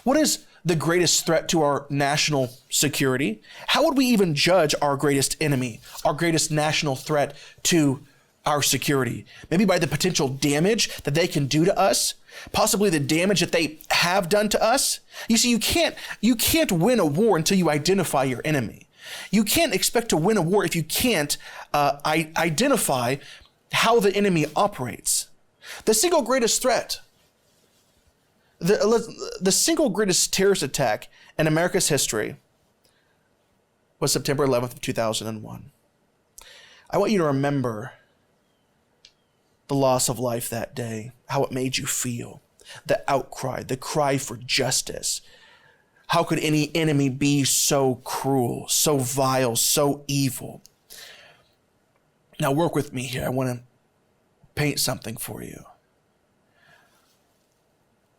What is the greatest threat to our national security? How would we even judge our greatest enemy, our greatest national threat to our security? Maybe by the potential damage that they can do to us, possibly the damage that they have done to us. You see, you can't win a war until you identify your enemy. You can't expect to win a war if you can't identify how the enemy operates. The single greatest threat, the single greatest terrorist attack in America's history was September 11th of 2001. I want you to remember the loss of life that day, how it made you feel, the outcry, the cry for justice. How could any enemy be so cruel, so vile, so evil? Now work with me here. I want to paint something for you.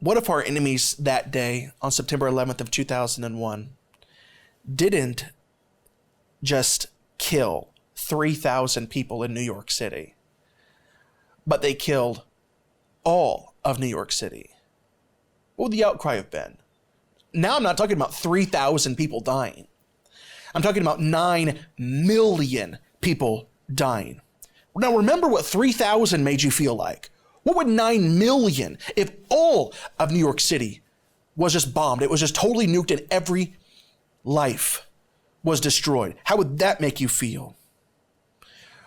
What if our enemies that day on September 11th of 2001 didn't just kill 3,000 people in New York City, but they killed all of New York City? What would the outcry have been? Now I'm not talking about 3,000 people dying. I'm talking about 9 million people dying. Now remember what 3,000 made you feel like. What would 9 million if all of New York City was just bombed? It was just totally nuked and every life was destroyed. How would that make you feel?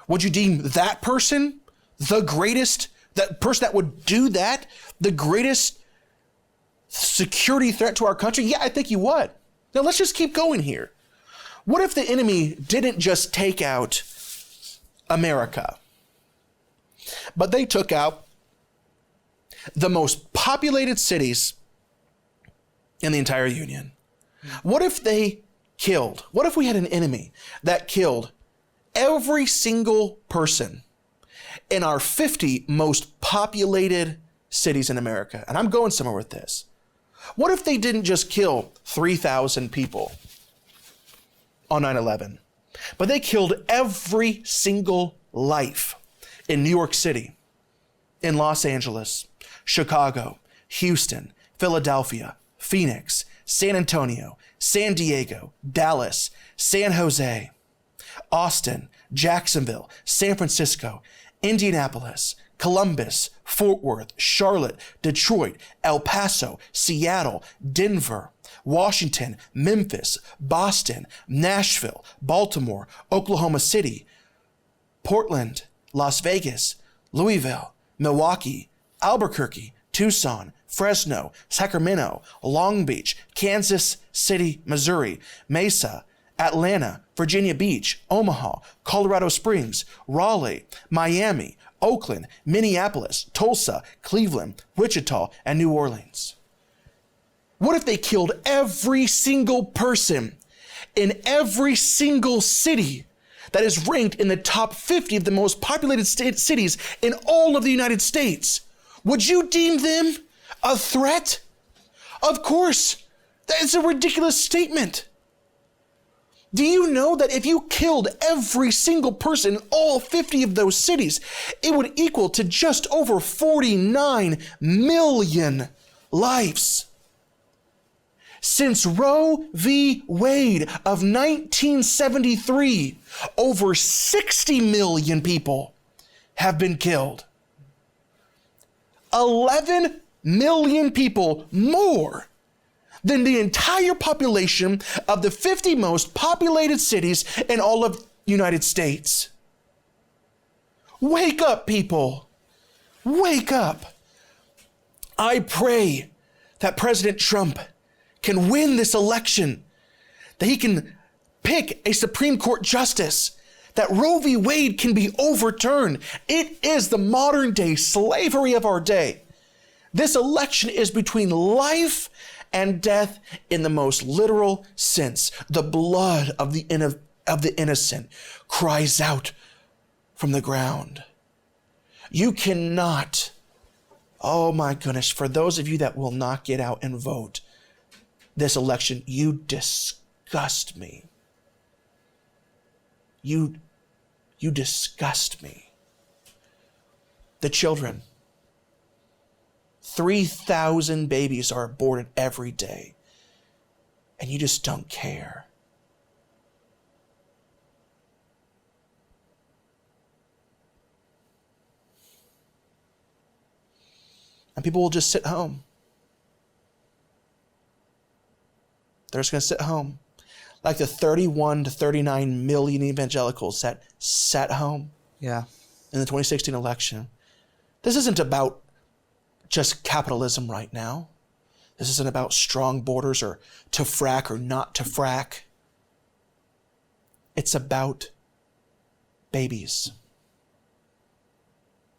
Would you deem that person the greatest, that person that would do that, the greatest security threat to our country? Yeah, I think you would. Now let's just keep going here. What if the enemy didn't just take out America, but they took out the most populated cities in the entire Union? What if what if we had an enemy that killed every single person in our 50 most populated cities in America? And I'm going somewhere with this. What if they didn't just kill 3,000 people on 9/11, but they killed every single life in New York City, in Los Angeles, Chicago, Houston, Philadelphia, Phoenix, San Antonio, San Diego, Dallas, San Jose, Austin, Jacksonville, San Francisco, Indianapolis, Columbus, Fort Worth, Charlotte, Detroit, El Paso, Seattle, Denver, Washington, Memphis, Boston, Nashville, Baltimore, Oklahoma City, Portland, Las Vegas, Louisville, Milwaukee, Albuquerque, Tucson, Fresno, Sacramento, Long Beach, Kansas City, Missouri, Mesa, Atlanta, Virginia Beach, Omaha, Colorado Springs, Raleigh, Miami, Oakland, Minneapolis, Tulsa, Cleveland, Wichita, and New Orleans? What if they killed every single person in every single city that is ranked in the top 50 of the most populated cities in all of the United States? Would you deem them a threat? Of course. That is a ridiculous statement. Do you know that if you killed every single person in all 50 of those cities, it would equal to just over 49 million lives? Since Roe v. Wade of 1973, over 60 million people have been killed. 11 million people more than the entire population of the 50 most populated cities in all of the United States. Wake up, people. Wake up. I pray that President Trump can win this election, that he can pick a Supreme Court justice, that Roe v. Wade can be overturned. It is the modern day slavery of our day. This election is between life and death in the most literal sense. The blood of the innocent cries out from the ground. You cannot, oh my goodness, for those of you that will not get out and vote this election, you disgust me. You disgust me. The children, 3,000 babies are aborted every day, and you just don't care. And people will just sit home. They're just going to sit home. Like the 31 to 39 million evangelicals that sat home Yeah. in the 2016 election. This isn't about just capitalism right now. This isn't about strong borders or to frack or not to frack. It's about babies.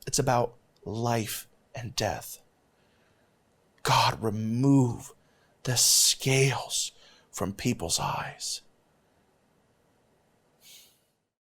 It's about life and death. God, remove the scales from people's eyes.